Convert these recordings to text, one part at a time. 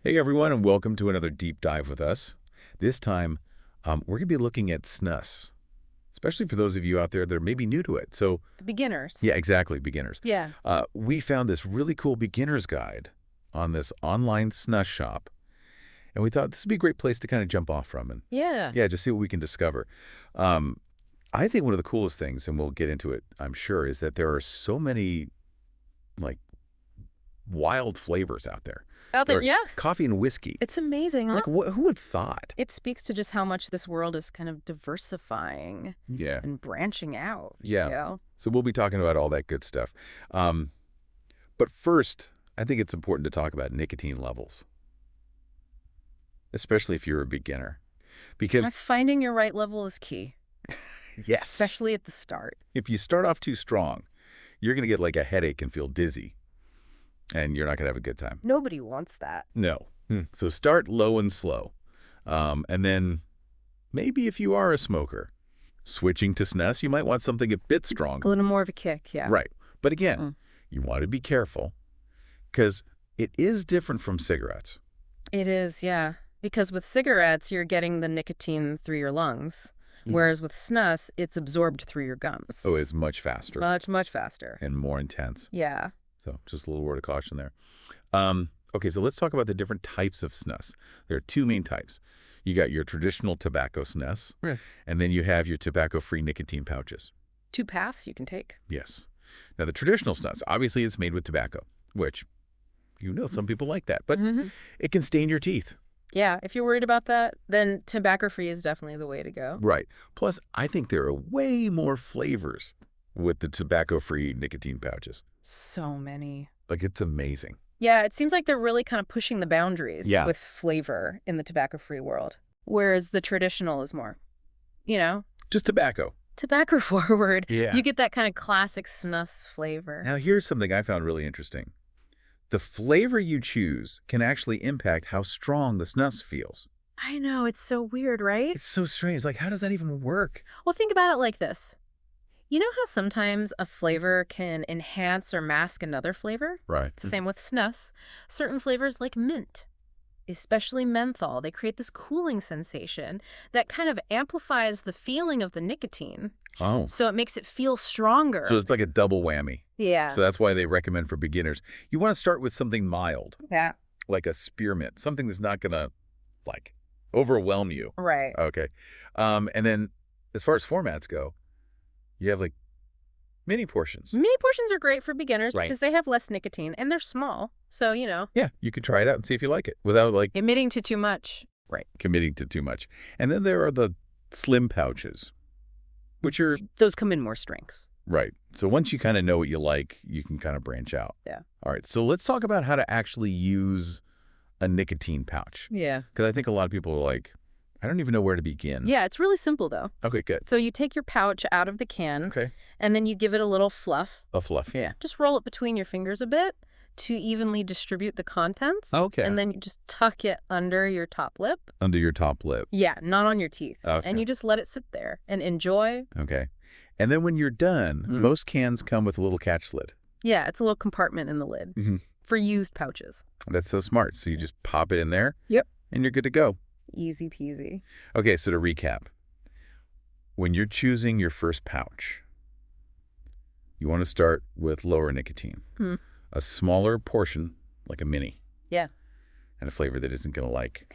Hey everyone, and welcome to another deep dive with us. This time, we're going to be looking at Snus, especially for those of you out there that are maybe new to it. So, The beginners. yeah, exactly, beginners. Yeah. We found this really cool beginner's guide on this online Snus shop, and we thought this would be a great place to kind of jump off from and, Yeah. yeah, just see what we can discover. Um, I think one of the coolest things, and we'll get into it, I'm sure, is that there are so many, like, wild flavors out there. Out there, yeah. Coffee and whiskey. It's amazing, huh? Like, who would have thought? It speaks to just how much this world is kind of diversifying Yeah. and branching out. Yeah. You know? So we'll be talking about all that good stuff. But first, I think it's important to talk about nicotine levels, especially if you're a beginner. Because, Finding your right level is key, yes, especially at the start. if you start off too strong, you're going to get like a headache and feel dizzy, and you're not going to have a good time. Nobody wants that. No. So start low and slow. And then maybe if you are a smoker, switching to Snus, you might want something a bit stronger. A little more of a kick, yeah. Right. But again, you want to be careful because it is different from cigarettes. It is, yeah. Because with cigarettes, you're getting the nicotine through your lungs, whereas with Snus, it's absorbed through your gums. Oh, it's much faster. Much faster. And more intense. Yeah. So just a little word of caution there. Okay, so let's talk about the different types of Snus. There are two main types. You got your traditional tobacco Snus, and then you have your tobacco-free nicotine pouches. Two paths you can take. Yes. Now, the traditional Snus, obviously it's made with tobacco, which, some people like that, but it can stain your teeth. Yeah, if you're worried about that, then tobacco-free is definitely the way to go. Right. Plus, I think there are way more flavors with the tobacco-free nicotine pouches. So many. Like, it's amazing. Yeah, it seems like they're really kind of pushing the boundaries Yeah. with flavor in the tobacco-free world, whereas the traditional is more, Just tobacco. tobacco forward. Yeah. You get that kind of classic Snus flavor. Now, here's something I found really interesting. The flavor you choose can actually impact how strong the Snus feels. I know, it's so weird, right? It's so strange. Like, how does that even work? Well, think about it like this. You know how sometimes a flavor can enhance or mask another flavor? Right. It's the same with Snus. Certain flavors like mint, especially menthol, they create this cooling sensation that kind of amplifies the feeling of the nicotine. Oh. So it makes it feel stronger. So it's like a double whammy. Yeah. So that's why they recommend for beginners. You want to start with something mild, Yeah. like a spearmint, something that's not going to, like, overwhelm you. Right. Okay. And then as far as formats go, you have, like, mini portions. Mini portions are great for beginners Right. because they have less nicotine and they're small. So, Yeah, you can try it out and see if you like it without, like, admitting to too much. right, committing to too much. And then there are the slim pouches, which are, Those come in more strengths. right. So once you kind of know what you like, you can kind of branch out. Yeah. All right, so let's talk about how to actually use a nicotine pouch. Yeah. Because I think a lot of people are like, I don't even know where to begin. Yeah, it's really simple though. Okay, good. So you take your pouch out of the can Okay. and then you give it a little fluff. A fluff. Yeah. Just roll it between your fingers a bit to evenly distribute the contents. Okay. And then you just tuck it under your top lip. Under your top lip. Yeah, not on your teeth. Okay. And you just let it sit there and enjoy. Okay. And then when you're done, most cans come with a little catch lid. Yeah, it's a little compartment in the lid for used pouches. That's so smart. So you just pop it in there. Yep. And you're good to go. Easy peasy. Okay, so to recap, when you're choosing your first pouch, you want to start with lower nicotine. A smaller portion, like a mini. Yeah. And a flavor that isn't going to, like,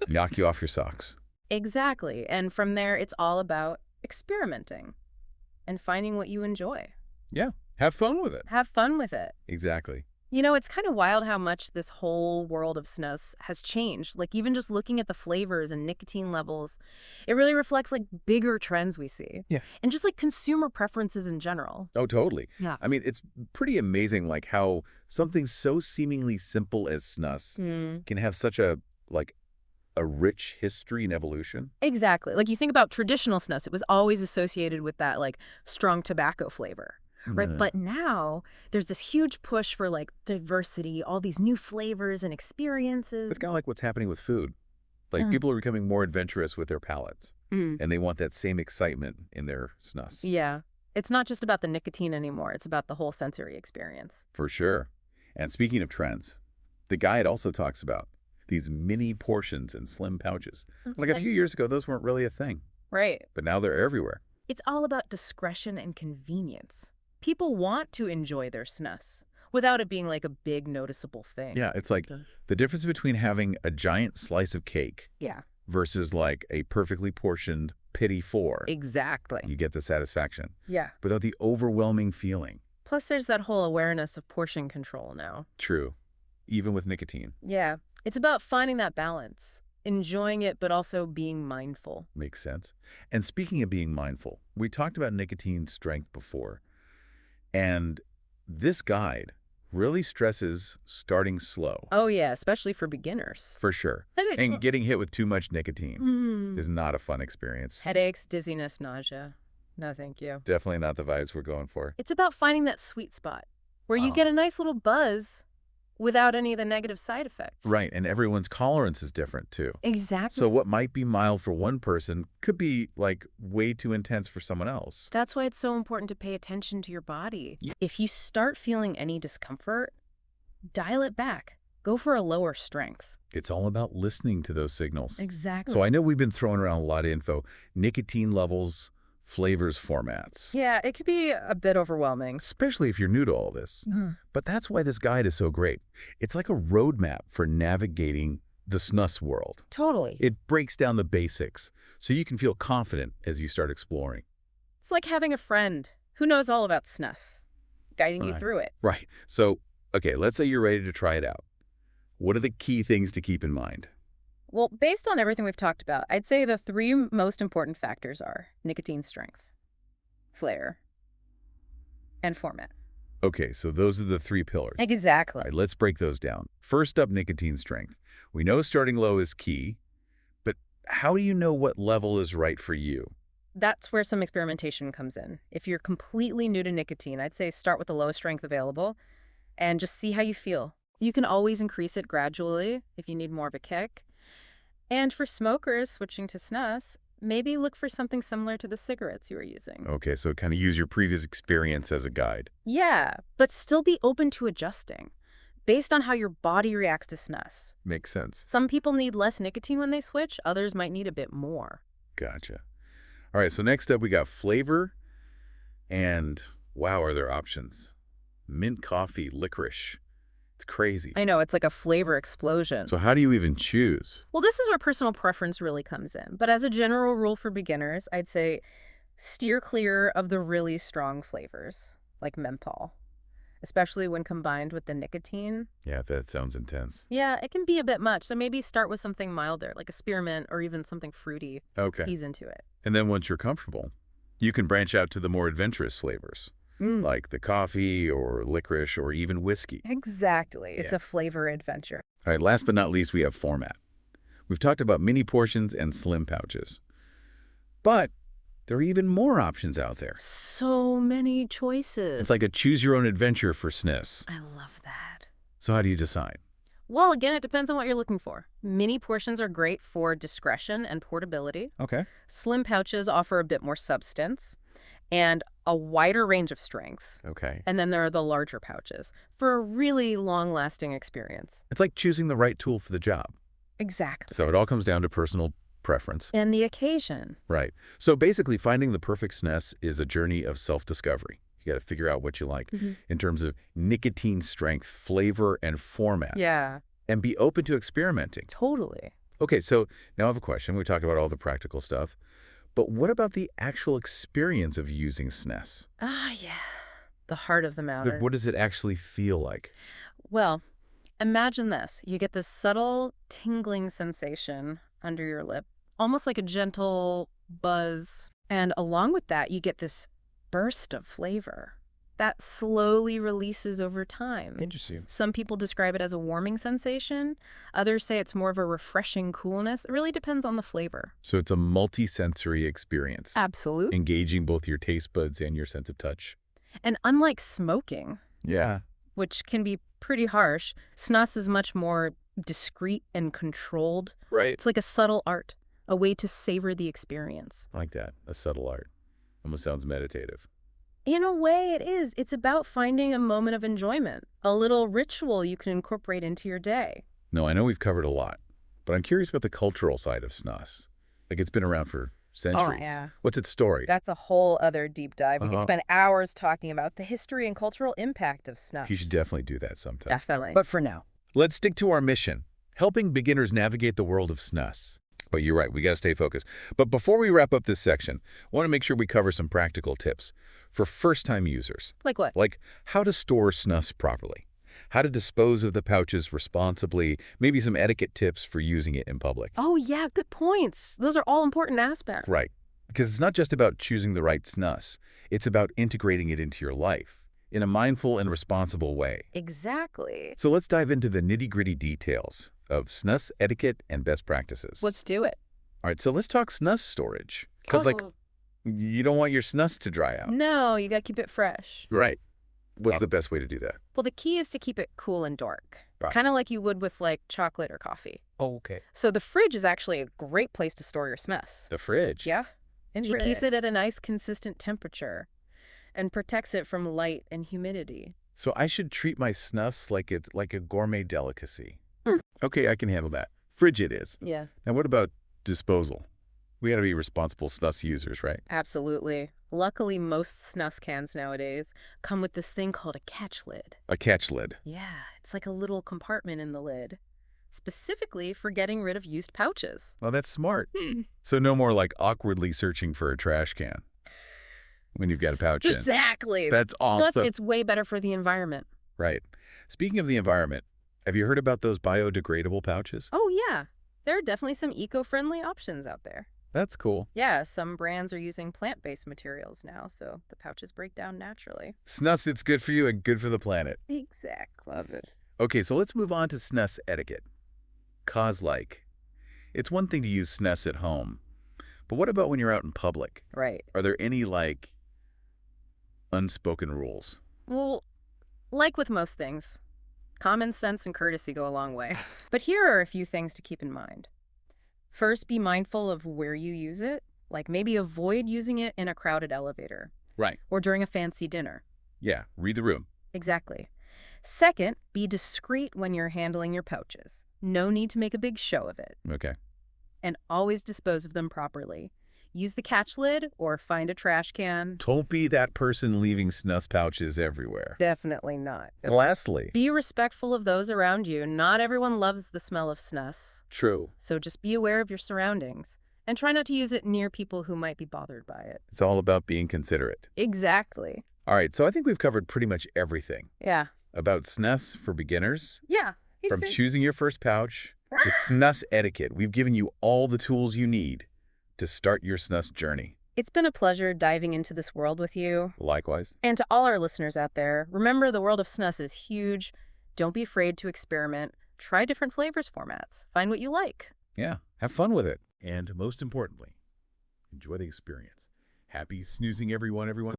knock you off your socks. Exactly. And from there, it's all about experimenting and finding what you enjoy. Yeah. Have fun with it. Have fun with it. Exactly. It's kind of wild how much this whole world of Snus has changed. Like, even just looking at the flavors and nicotine levels, it really reflects, like, bigger trends we see. Yeah. And just, like, consumer preferences in general. Oh, totally. Yeah. I mean, it's pretty amazing, like, how something so seemingly simple as Snus can have such a rich history and evolution. Exactly. Like, you think about traditional Snus, it was always associated with that, like, strong tobacco flavor. Right. But now there's this huge push for, like, diversity, all these new flavors and experiences. It's kind of like what's happening with food. Like, people are becoming more adventurous with their palates, and they want that same excitement in their Snus. Yeah. It's not just about the nicotine anymore. It's about the whole sensory experience. For sure. And speaking of trends, the guide also talks about these mini portions and slim pouches. Like a few years ago, those weren't really a thing, Right. but now they're everywhere. It's all about discretion and convenience. People want to enjoy their snus without it being like a big noticeable thing. Yeah, it's like the difference between having a giant slice of cake Yeah. versus like a perfectly portioned pity four. Exactly. You get the satisfaction Yeah. without the overwhelming feeling. Plus, there's that whole awareness of portion control now. True. Even with nicotine. Yeah. It's about finding that balance, enjoying it, but also being mindful. Makes sense. And speaking of being mindful, we talked about nicotine strength before. And this guide really stresses starting slow. Oh, yeah, especially for beginners. For sure. And getting hit with too much nicotine is not a fun experience. Headaches, dizziness, nausea. No, thank you. Definitely not the vibes we're going for. It's about finding that sweet spot where you get a nice little buzz without any of the negative side effects. Right, and everyone's tolerance is different too. Exactly. So what might be mild for one person could be like way too intense for someone else. That's why it's so important to pay attention to your body. If you start feeling any discomfort, dial it back. Go for a lower strength. It's all about listening to those signals. Exactly. So I know we've been throwing around a lot of info. Nicotine levels, flavors, formats. Yeah, it could be a bit overwhelming. Especially if you're new to all this. But that's why this guide is so great. It's like a roadmap for navigating the snus world. Totally. It breaks down the basics so you can feel confident as you start exploring. It's like having a friend who knows all about snus, guiding you through it. Right. So, okay, let's say you're ready to try it out. What are the key things to keep in mind? Well, based on everything we've talked about, I'd say the three most important factors are nicotine strength, flavor, and format. Okay, so those are the three pillars. Exactly. All right, let's break those down. First up, nicotine strength. We know starting low is key, but how do you know what level is right for you? That's where some experimentation comes in. If you're completely new to nicotine, I'd say start with the lowest strength available and just see how you feel. You can always increase it gradually if you need more of a kick. And for smokers switching to snus, maybe look for something similar to the cigarettes you were using. Okay, so kind of use your previous experience as a guide. Yeah, but still be open to adjusting based on how your body reacts to snus. Makes sense. Some people need less nicotine when they switch, others might need a bit more. Gotcha. All right, so next up we got flavor, and wow, are there options? Mint coffee, licorice. It's crazy. I know, it's like a flavor explosion. So how do you even choose? Well, this is where personal preference really comes in. But as a general rule for beginners, I'd say steer clear of the really strong flavors, like menthol, especially when combined with the nicotine. Yeah, that sounds intense. Yeah, it can be a bit much. So maybe start with something milder, like a spearmint or even something fruity. Okay. Ease into it. And then once you're comfortable, you can branch out to the more adventurous flavors, like the coffee or licorice or even whiskey. Exactly. Yeah. It's a flavor adventure. All right, last but not least, we have format. We've talked about mini portions and slim pouches. But there are even more options out there. So many choices. It's like a choose-your-own-adventure for snus. I love that. So how do you decide? Well, again, it depends on what you're looking for. Mini portions are great for discretion and portability. Okay. Slim pouches offer a bit more substance and a wider range of strengths. Okay. And then there are the larger pouches for a really long-lasting experience. It's like choosing the right tool for the job. Exactly. So it all comes down to personal preference. And the occasion. Right. So basically, finding the perfect snus is a journey of self-discovery. You got to figure out what you like in terms of nicotine strength, flavor, and format. Yeah. And be open to experimenting. Totally. Okay, so now I have a question. We talked about all the practical stuff. But what about the actual experience of using snus? Ah, yeah. The heart of the matter. What does it actually feel like? Well, imagine this. You get this subtle tingling sensation under your lip, almost like a gentle buzz. And along with that, you get this burst of flavor that slowly releases over time. Interesting. Some people describe it as a warming sensation. Others say it's more of a refreshing coolness. It really depends on the flavor. So it's a multi-sensory experience. Absolutely. Engaging both your taste buds and your sense of touch. And unlike smoking, Yeah. which can be pretty harsh, snus is much more discreet and controlled. Right. It's like a subtle art, a way to savor the experience. I like that. A subtle art. Almost sounds meditative. In a way, it is. It's about finding a moment of enjoyment, a little ritual you can incorporate into your day. No, I know we've covered a lot, but I'm curious about the cultural side of snus. Like, it's been around for centuries. Oh, yeah. What's its story? That's a whole other deep dive. We could spend hours talking about the history and cultural impact of snuff. You should definitely do that sometime. Definitely. But for now, let's stick to our mission, helping beginners navigate the world of snus. But you're right, we got to stay focused. But before we wrap up this section, I want to make sure we cover some practical tips for first-time users. like what? Like how to store snus properly, how to dispose of the pouches responsibly, maybe some etiquette tips for using it in public. Oh, yeah, good points. Those are all important aspects. Right, because it's not just about choosing the right snus. It's about integrating it into your life in a mindful and responsible way. Exactly. So let's dive into the nitty-gritty details of snus etiquette and best practices. Let's do it. All right, so let's talk snus storage. Because, you don't want your snus to dry out. No, you gotta keep it fresh. Right. What's the best way to do that? Well, the key is to keep it cool and dark. Right. Kind of like you would with, like, chocolate or coffee. Oh, okay. So the fridge is actually a great place to store your snus. The fridge? Yeah. It keeps it at a nice, consistent temperature and protects it from light and humidity. So I should treat my snus like it's like a gourmet delicacy. Okay, I can handle that. Fridge it is. Yeah. Now what about disposal? We gotta be responsible snus users, right? Absolutely. Luckily, most snus cans nowadays come with this thing called a catch lid. A catch lid. Yeah, it's like a little compartment in the lid, specifically for getting rid of used pouches. Well, that's smart. So no more like awkwardly searching for a trash can when you've got a pouch in. Exactly. That's awesome. Plus, it's way better for the environment. Right. Speaking of the environment, have you heard about those biodegradable pouches? Oh, yeah. There are definitely some eco-friendly options out there. That's cool. Yeah, some brands are using plant-based materials now, so the pouches break down naturally. Snus, it's good for you and good for the planet. Exactly. Love it. Okay, so let's move on to snus etiquette. Like, it's one thing to use snus at home, but what about when you're out in public? Right. Are there any, like, unspoken rules? Well, like with most things, common sense and courtesy go a long way. But here are a few things to keep in mind. First, be mindful of where you use it. Like maybe avoid using it in a crowded elevator. Right. Or during a fancy dinner. Yeah, read the room. Exactly. Second, be discreet when you're handling your pouches. No need to make a big show of it. Okay. And always dispose of them properly. Use the catch lid or find a trash can. Don't be that person leaving snus pouches everywhere. Definitely not. And lastly, Be respectful of those around you. Not everyone loves the smell of snus. true. So just be aware of your surroundings and try not to use it near people who might be bothered by it. It's all about being considerate. Exactly. All right, so I think we've covered pretty much everything Yeah. about snus for beginners, Yeah. from choosing your first pouch to snus etiquette. We've given you all the tools you need to start your snus journey. It's been a pleasure diving into this world with you. Likewise. And to all our listeners out there, remember the world of snus is huge. Don't be afraid to experiment. Try different flavors formats. Find what you like. Yeah, have fun with it. And most importantly, enjoy the experience. Happy snoozing, everyone.